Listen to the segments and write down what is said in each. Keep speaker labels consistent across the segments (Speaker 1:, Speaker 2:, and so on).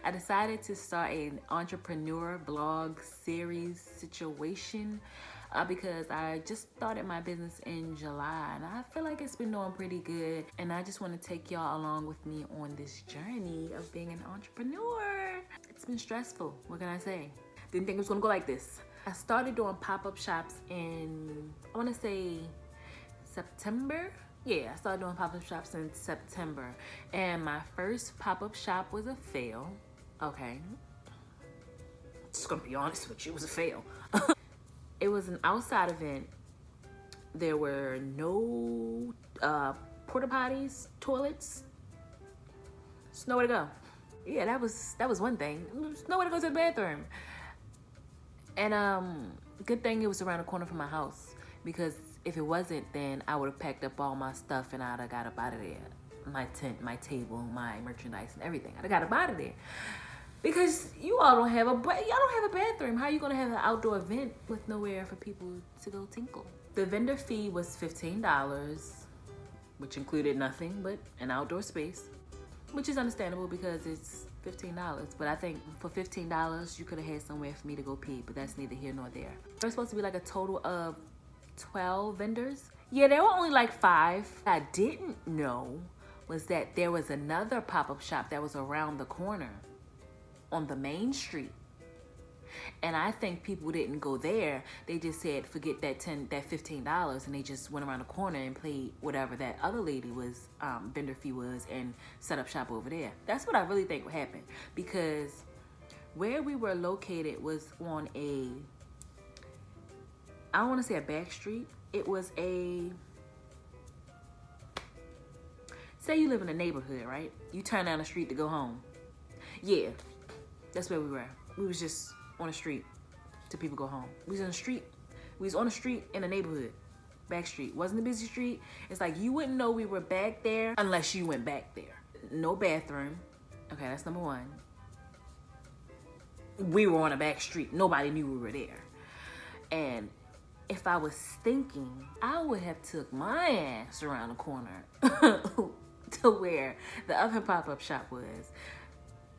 Speaker 1: I decided to start an entrepreneur blog series situation because I just started my business in July and I feel like it's been doing pretty good. And I just want to take y'all along with me on this journey of being an entrepreneur. It's been stressful, what can I say? Didn't think it was gonna go like this. I started doing pop-up shops in, I wanna say September. Yeah, I started doing pop-up shops in September. And my first pop-up shop was a fail. Okay. Just gonna be honest with you, it was a fail. It was an outside event. There were no porta potties, toilets. There's nowhere to go. Yeah, that was one thing. There's nowhere to go to the bathroom. And good thing it was around the corner from my house, because if it wasn't, then I would have packed up all my stuff and I'd have got up out of there. My tent, my table, my merchandise, and everything. I'd have got up out of there. Because y'all don't have a bathroom. How are you gonna have an outdoor event with nowhere for people to go tinkle? The vendor fee was $15, which included nothing but an outdoor space, which is understandable because it's $15. But I think for $15, you could have had somewhere for me to go pee, but that's neither here nor there. There's supposed to be like a total of 12 vendors. Yeah, there were only like 5. What I didn't know was that there was another pop-up shop that was around the corner on the main street. And I think people didn't go there. They just said, forget that $15, and they just went around the corner and played whatever that other lady was, vendor fee was, and set up shop over there. That's what I really think would happen, because where we were located was on a, I don't want to say a back street. It was a, say you live in a neighborhood, right? You turn down the street to go home. Yeah, that's where we were. We was just on the street till people go home. We was on the street. We was on the street in a neighborhood. Back street. Wasn't a busy street. It's like you wouldn't know we were back there unless you went back there. No bathroom. Okay, that's number one. We were on a back street. Nobody knew we were there. And if I was thinking, I would have took my ass around the corner to where the other pop-up shop was,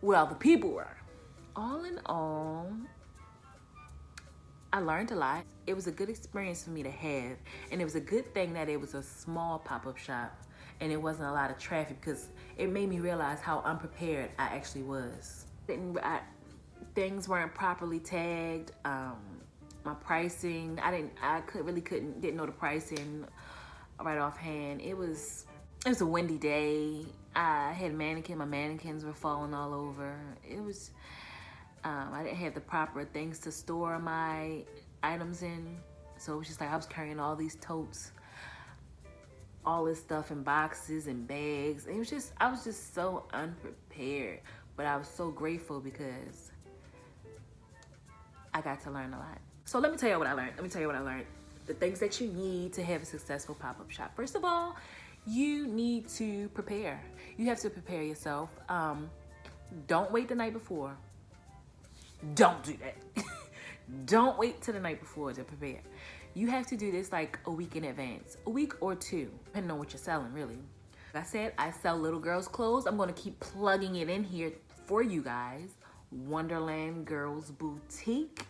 Speaker 1: where all the people were. All in all, I learned a lot. It was a good experience for me to have, and it was a good thing that it was a small pop-up shop and it wasn't a lot of traffic, because it made me realize how unprepared I actually was. Things weren't properly tagged. My pricing, didn't know the pricing right offhand. It was a windy day. I had my mannequins were falling all over. It was, I didn't have the proper things to store my items in. So it was just like I was carrying all these totes, all this stuff in boxes and bags. It was just, I was just so unprepared. But I was so grateful because I got to learn a lot. So let me tell you what I learned. The things that you need to have a successful pop-up shop. First of all, you need to prepare. You have to prepare yourself. Don't wait the night before. Don't do that. Don't wait till the night before to prepare. You have to do this like a week in advance, a week or 2, depending on what you're selling, really. Like I said, I sell little girls' clothes. I'm gonna keep plugging it in here for you guys. Wonderland Girls Boutique.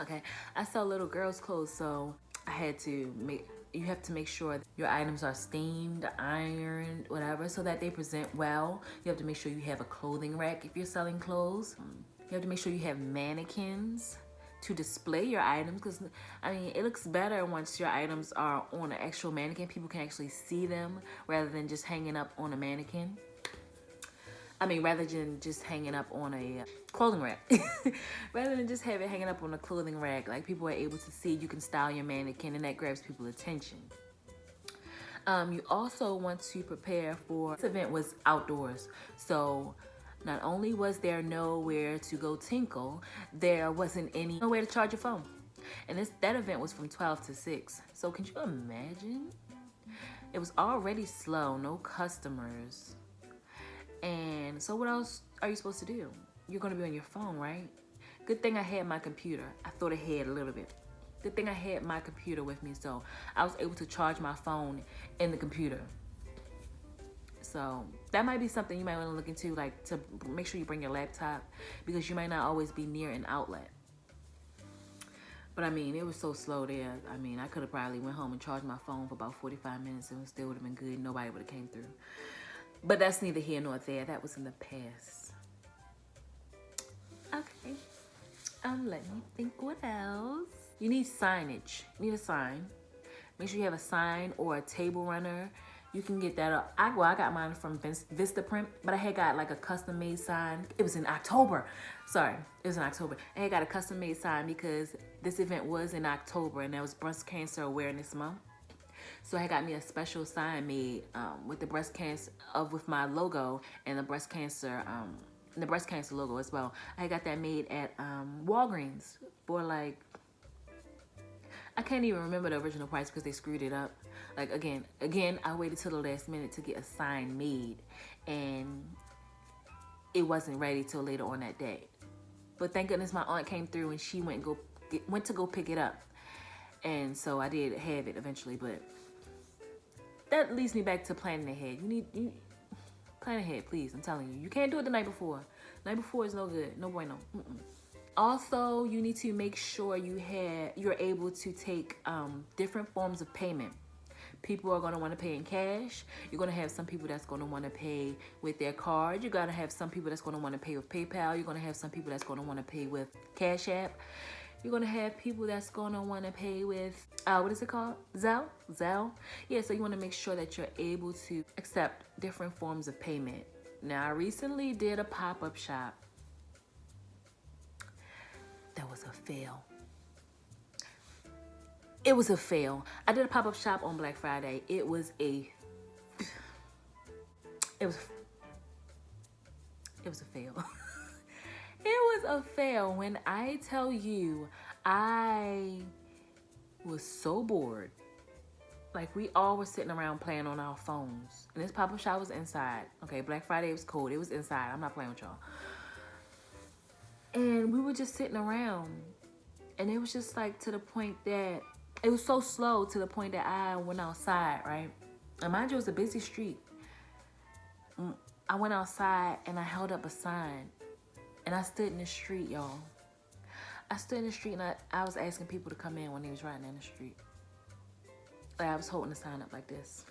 Speaker 1: Okay, I sell little girls' clothes, so I had to you have to make sure your items are steamed, ironed, whatever, so that they present well. You have to make sure you have a clothing rack if you're selling clothes. You have to make sure you have mannequins to display your items, because I mean, it looks better once your items are on an actual mannequin. People can actually see them rather than just hanging up on a mannequin. I mean, rather than just hanging up on a clothing rack. Rather than just have it hanging up on a clothing rack, like people are able to see, you can style your mannequin, and that grabs people's attention. You also want to prepare for, this event was outdoors. So not only was there nowhere to go tinkle, there wasn't nowhere to charge your phone. And that event was from 12 to 6. So can you imagine? It was already slow, no customers. And so what else are you supposed to do? You're gonna be on your phone, right? Good thing I had my computer. I thought ahead a little bit. Good thing I had my computer with me, so I was able to charge my phone in the computer. So that might be something you might want to look into, like to make sure you bring your laptop, because you might not always be near an outlet. But I mean, it was so slow there. I mean, I could have probably went home and charged my phone for about 45 minutes and it still would have been good. Nobody would have came through. But that's neither here nor there. That was in the past. Okay. Let me think what else. You need signage. You need a sign. Make sure you have a sign or a table runner. You can get that up. I got mine from Vistaprint, but I had got like a custom made sign. It was in October. Sorry, it was in October. I had got a custom made sign because this event was in October and that was Breast Cancer Awareness Month. So I got me a special sign made with the breast cancer with my logo and the breast cancer logo as well. I got that made at Walgreens for like, I can't even remember the original price because they screwed it up. Like again, I waited till the last minute to get a sign made, and it wasn't ready till later on that day. But thank goodness my aunt came through and she went to go pick it up, and so I did have it eventually. But that leads me back to planning ahead. You plan ahead, please. I'm telling you, you can't do it the night before. The night before is no good. No bueno. Also, you need to make sure you're able to take different forms of payment. People are going to want to pay in cash. You're going to have some people that's going to want to pay with their card. You're going to have some people that's going to want to pay with PayPal. You're going to have some people that's going to want to pay with Cash App. You're going to have people that's going to want to pay with, what is it called? Zelle? Yeah, so you want to make sure that you're able to accept different forms of payment. Now, I recently did a pop-up shop. That was a fail. It was a fail. I did a pop-up shop on Black Friday. It was a fail. It was a fail. When I tell you, I was so bored. Like, we all were sitting around playing on our phones. And this pop-up shop was inside. Okay, Black Friday was cold. It was inside. I'm not playing with y'all. And we were just sitting around. And it was just like to the point that it was so slow to the point that I went outside, right? And mind you, it was a busy street. I went outside and I held up a sign. And I stood in the street, y'all. I stood in the street and I was asking people to come in when they was riding in the street. Like, I was holding the sign up like this.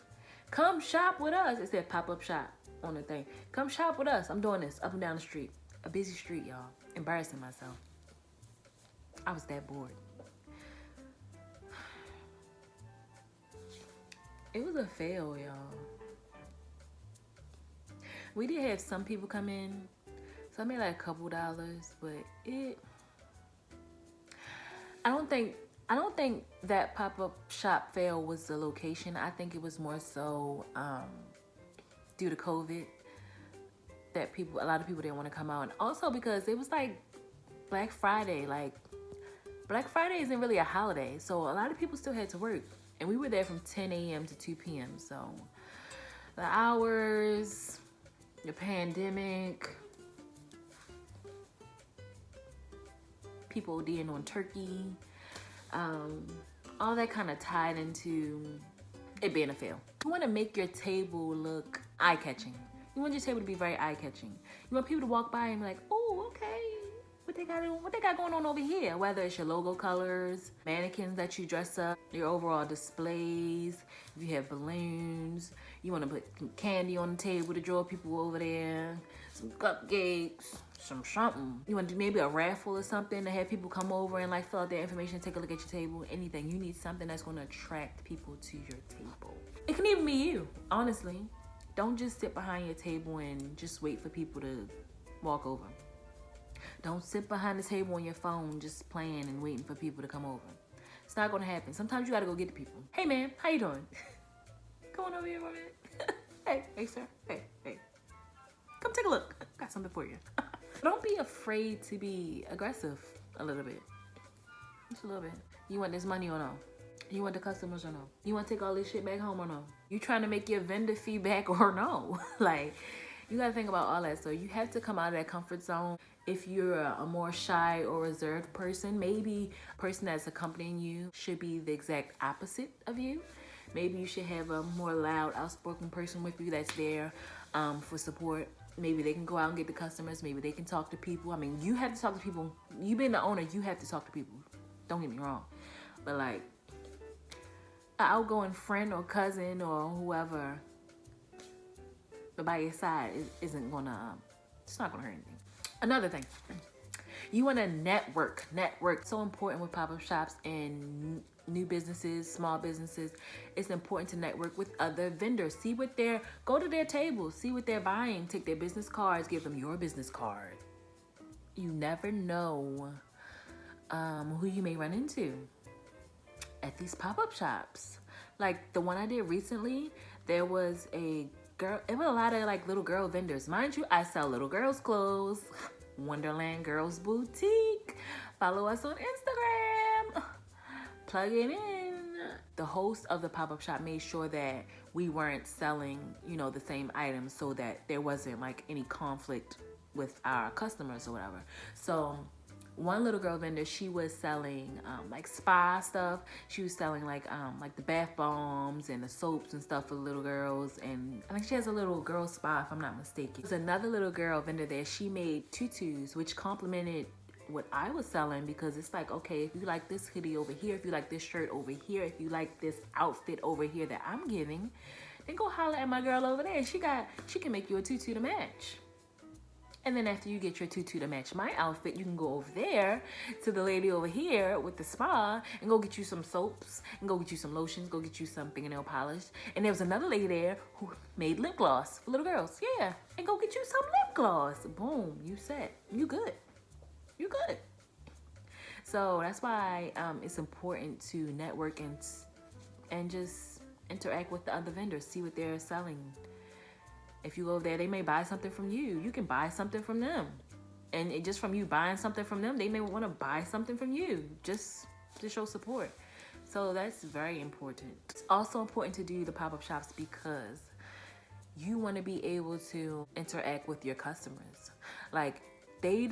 Speaker 1: Come shop with us. It said pop-up shop on the thing. Come shop with us. I'm doing this up and down the street. A busy street, y'all. Embarrassing myself. I was that bored. It was a fail, y'all. We did have some people come in. So I made like a couple dollars, but I don't think that pop-up shop fail was the location. I think it was more so due to COVID that a lot of people didn't want to come out. And also because it was like Black Friday. Like, Black Friday isn't really a holiday, so a lot of people still had to work. And we were there from 10 a.m. to 2 p.m. So the hours, the pandemic, people ODing on turkey, all that kind of tied into it being a fail. You want to make your table look eye-catching. You want your table to be very eye-catching. You want people to walk by and be like, oh, okay, what they got going on over here? Whether it's your logo colors, mannequins that you dress up, your overall displays, if you have balloons, you want to put some candy on the table to draw people over there, some cupcakes, something. You want to do maybe a raffle or something to have people come over and like fill out their information, take a look at your table, anything. You need something that's going to attract people to your table. It can even be you, honestly. Don't just sit behind your table and just wait for people to walk over. Don't sit behind the table on your phone just playing and waiting for people to come over. It's not going to happen. Sometimes you got to go get the people. Hey, man, how you doing? Come on over here for a minute. Hey, sir. Hey. Come take a look. Got something for you. Don't be afraid to be aggressive a little bit. Just a little bit. You want this money or no? You want the customers or no? You want to take all this shit back home or no? You trying to make your vendor fee back or no? Like, you got to think about all that. So you have to come out of that comfort zone. If you're a more shy or reserved person, maybe a person that's accompanying you should be the exact opposite of you. Maybe you should have a more loud, outspoken person with you that's there for support. Maybe they can go out and get the customers. Maybe they can talk to people. I mean, you have to talk to people. You being the owner, you have to talk to people. Don't get me wrong. But like, an outgoing friend or cousin or whoever by your side it's not gonna hurt anything. Another thing, you want to network. So important with pop-up shops and new businesses, small businesses. It's important to network with other vendors. Go to their tables, see what they're buying, take their business cards, give them your business card. You never know who you may run into at these pop-up shops. Like the one I did recently, there was a girl, it was a lot of like little girl vendors. Mind you, I sell little girls clothes. Wonderland Girls Boutique. Follow us on Instagram. Plug it in. The host of the pop-up shop made sure that we weren't selling, the same items, so that there wasn't like any conflict with our customers or whatever. So one little girl vendor, she was selling like spa stuff. She was selling like the bath bombs and the soaps and stuff for little girls. And I think she has a little girl spa, if I'm not mistaken. There's another little girl vendor there. She made tutus, which complemented what I was selling, because it's like, okay, if you like this hoodie over here, if you like this shirt over here, if you like this outfit over here that I'm giving, then go holler at my girl over there. She can make you a tutu to match. And then after you get your tutu to match my outfit, you can go over there to the lady over here with the spa and go get you some soaps and go get you some lotions, go get you some fingernail polish. And there was another lady there who made lip gloss for little girls. Yeah, and go get you some lip gloss. Boom, you set. You good. You good. So that's why it's important to network and just interact with the other vendors, see what they're selling. If you go over there, they may buy something from you. You can buy something from them. And just from you buying something from them, they may want to buy something from you just to show support. So that's very important. It's also important to do the pop-up shops because you want to be able to interact with your customers. Like, say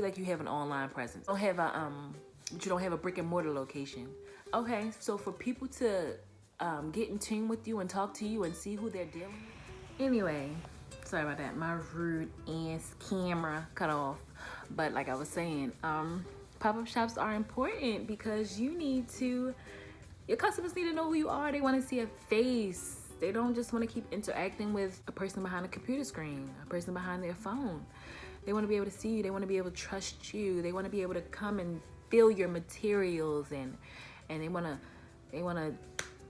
Speaker 1: like you have an online presence. But you don't have a brick and mortar location. Okay, so for people to get in tune with you and talk to you and see who they're dealing with. Anyway, sorry about that. My rude ass camera cut off. But like I was saying, pop-up shops are important because your customers need to know who you are. They want to see a face. They don't just want to keep interacting with a person behind a computer screen, a person behind their phone. They want to be able to see you. They want to be able to trust you. They want to be able to come and feel your materials and they want to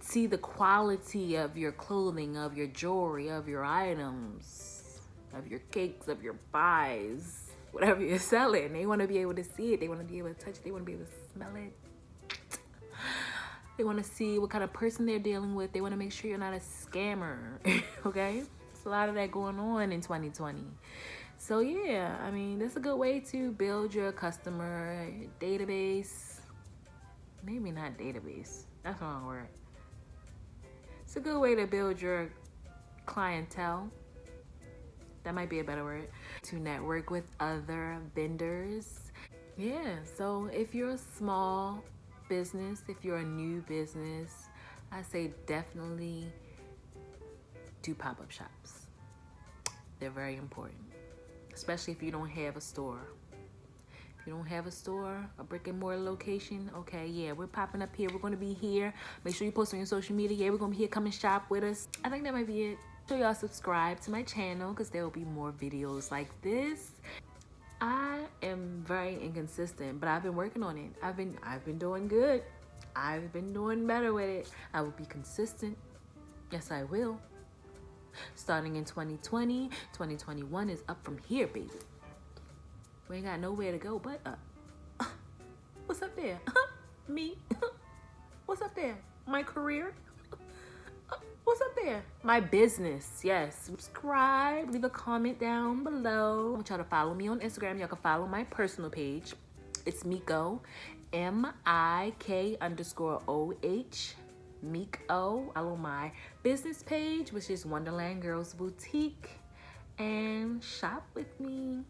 Speaker 1: see the quality of your clothing, of your jewelry, of your items, of your cakes, of your pies, whatever you're selling. They want to be able to see it. They want to be able to touch it. They want to be able to smell it. They want to see what kind of person they're dealing with. They want to make sure you're not a scammer, okay? There's a lot of that going on in 2020. So yeah, that's a good way to build your customer database. Maybe not database. That's the wrong word. It's a good way to build your clientele. That might be a better word. To network with other vendors. Yeah, so if you're a small business, if you're a new business, I say definitely do pop-up shops. They're very important, especially if you don't have a store. You don't have a store, a brick and mortar location, okay, yeah, we're popping up here. We're going to be here. Make sure you post on your social media. Yeah, we're going to be here. Come and shop with us. I think that might be it. So y'all subscribe to my channel because there will be more videos like this. I am very inconsistent, but I've been working on it. I've been doing good. I've been doing better with it. I will be consistent. Yes, I will. Starting in 2020, 2021 is up from here, baby. We ain't got nowhere to go but up. What's up there? Me? What's up there? My career? What's up there? My business, yes. Subscribe, leave a comment down below. I want y'all to follow me on Instagram. Y'all can follow my personal page. It's Miko, MIK_OH, Miko. Follow my business page, which is Wonderland Girls Boutique, and shop with me.